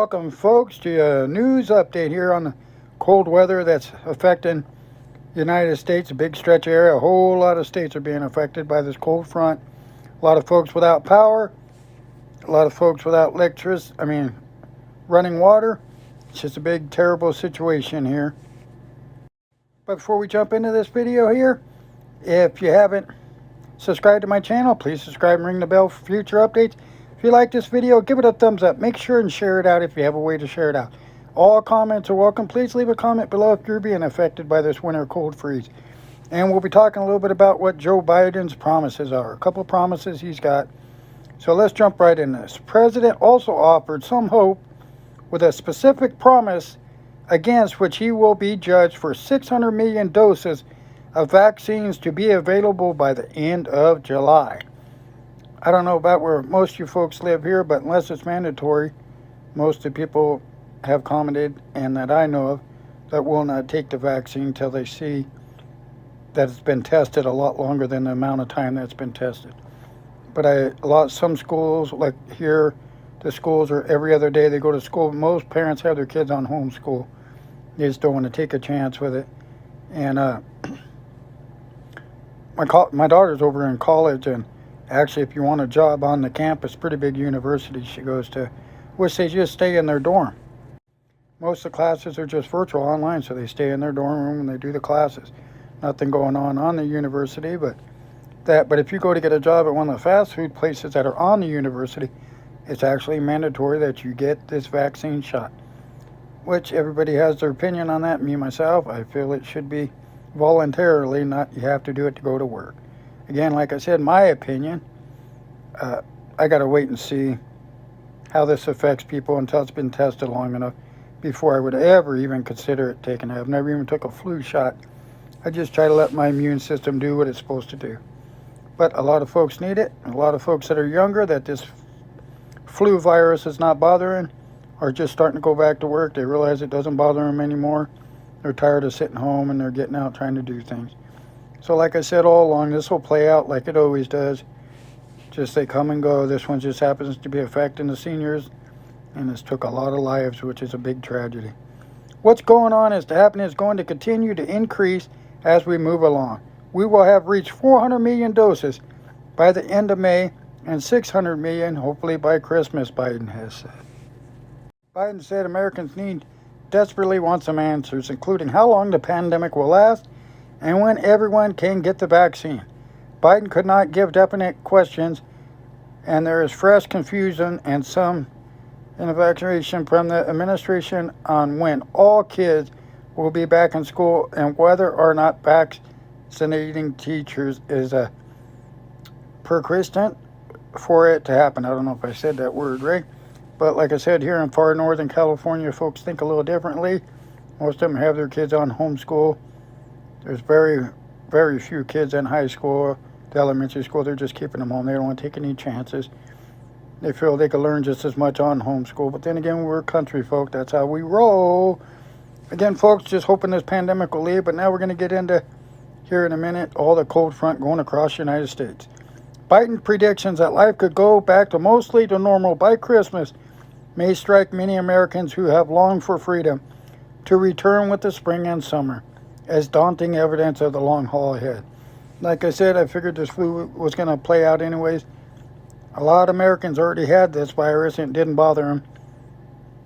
Welcome, folks, to a news update here on the cold weather that's affecting the United States, a big stretch area. A whole lot of states are being affected by this cold front. A lot of folks without power, a lot of folks without running water. It's just a big, terrible situation here. But before we jump into this video here, if you haven't subscribed to my channel, please subscribe and ring the bell for future updates. If you like this video, give it a thumbs up. Make sure and share it out if you have a way to share it out. All comments are welcome. Please leave a comment below if you're being affected by this winter cold freeze. And we'll be talking a little bit about what Joe Biden's promises are. A couple of promises he's got. So let's jump right in this. The president also offered some hope with a specific promise against which he will be judged for 600 million doses of vaccines to be available by the end of July. I don't know about where most of you folks live here, but unless it's mandatory, most of the people have commented, and that I know of, that will not take the vaccine until they see that it's been tested a lot longer than the amount of time that's been tested. But some schools, like here, the schools are every other day they go to school. Most parents have their kids on homeschool. They just don't want to take a chance with it. And my daughter's over in college, and actually, if you want a job on the campus, pretty big university she goes to, which they just stay in their dorm. Most of the classes are just virtual online, so they stay in their dorm room and they do the classes. Nothing going on the university, but if you go to get a job at one of the fast food places that are on the university, it's actually mandatory that you get this vaccine shot. Which everybody has their opinion on that. Me, myself, I feel it should be voluntarily, not you have to do it to go to work. Again, like I said, my opinion, I got to wait and see how this affects people until it's been tested long enough before I would ever even consider it taking it. I've never even took a flu shot. I just try to let my immune system do what it's supposed to do. But a lot of folks need it. A lot of folks that are younger, that this flu virus is not bothering, are just starting to go back to work. They realize it doesn't bother them anymore. They're tired of sitting home and they're getting out trying to do things. So like I said all along, this will play out like it always does. Just they come and go. This one just happens to be affecting the seniors, and this took a lot of lives, which is a big tragedy. What's going on is going to continue to increase as we move along. We will have reached 400 million doses by the end of May and 600 million hopefully by Christmas, Biden has said. Biden said Americans desperately want some answers, including how long the pandemic will last and when everyone can get the vaccine. Biden could not give definite questions, and there is fresh confusion and some evacuation from the administration on when all kids will be back in school and whether or not vaccinating teachers is a prerequisite for it to happen. I don't know if I said that word right, but like I said, here in far northern California, folks think a little differently. Most of them have their kids on homeschool. There's very, very few kids in high school, the elementary school. They're just keeping them home. They don't want to take any chances. They feel they can learn just as much on homeschool. But then again, we're country folk. That's how we roll. Again, folks, just hoping this pandemic will leave. But now we're going to get into, here in a minute, all the cold front going across the United States. Biden predictions that life could go back to mostly to normal by Christmas may strike many Americans who have longed for freedom to return with the spring and summer as daunting evidence of the long haul ahead. Like I said, I figured this flu was going to play out anyways. A lot of Americans already had this virus and it didn't bother them.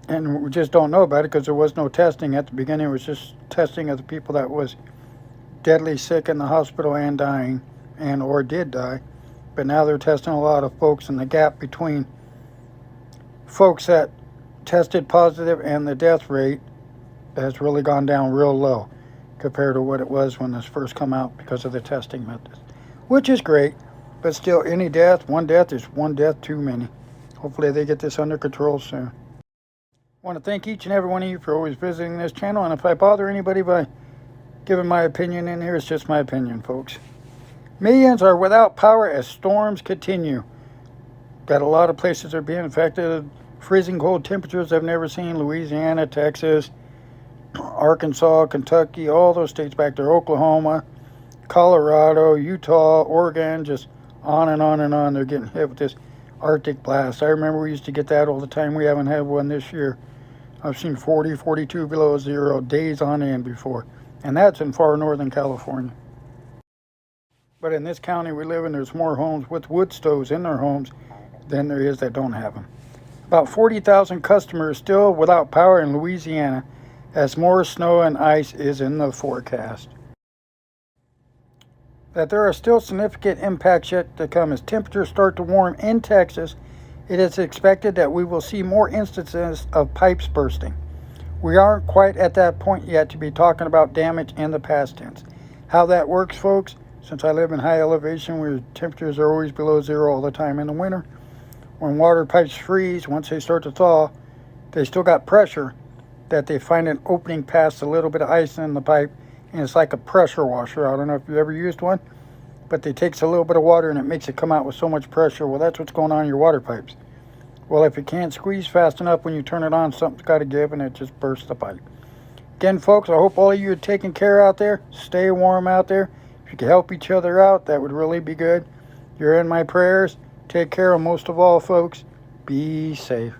And we just don't know about it because there was no testing at the beginning. It was just testing of the people that was deadly sick in the hospital and dying or did die. But now they're testing a lot of folks, and the gap between folks that tested positive and the death rate has really gone down real low compared to what it was when this first come out because of the testing methods, which is great. But still, one death is one death too many. Hopefully they get this under control soon. I want to thank each and every one of you for always visiting this channel. And if I bother anybody by giving my opinion in here, it's just my opinion, folks. Millions are without power as storms continue. Got a lot of places that are being affected. Freezing cold temperatures I've never seen. Louisiana, Texas, Arkansas, Kentucky, all those states back there. Oklahoma, Colorado, Utah, Oregon, just on and on and on. They're getting hit with this. Arctic blast. I remember we used to get that all the time. We haven't had one this year. I've seen 40, 42 below zero days on end before. And that's in far northern California. But in this county we live in, there's more homes with wood stoves in their homes than there is that don't have them. About 40,000 customers still without power in Louisiana as more snow and ice is in the forecast. That there are still significant impacts yet to come as temperatures start to warm in Texas. It is expected that we will see more instances of pipes bursting. We aren't quite at that point yet to be talking about damage in the past tense. How that works, folks, since I live in high elevation where temperatures are always below zero all the time in the winter, when water pipes freeze, once they start to thaw, they still got pressure that they find an opening past a little bit of ice in the pipe, and it's like a pressure washer. I don't know if you've ever used one, but it takes a little bit of water and it makes it come out with so much pressure. Well, that's what's going on in your water pipes. Well, if it can't squeeze fast enough when you turn it on, something's got to give and it just bursts the pipe. Again, folks, I hope all of you are taking care out there. Stay warm out there. If you could help each other out, that would really be good. You're in my prayers. Take care, and most of all, folks, be safe.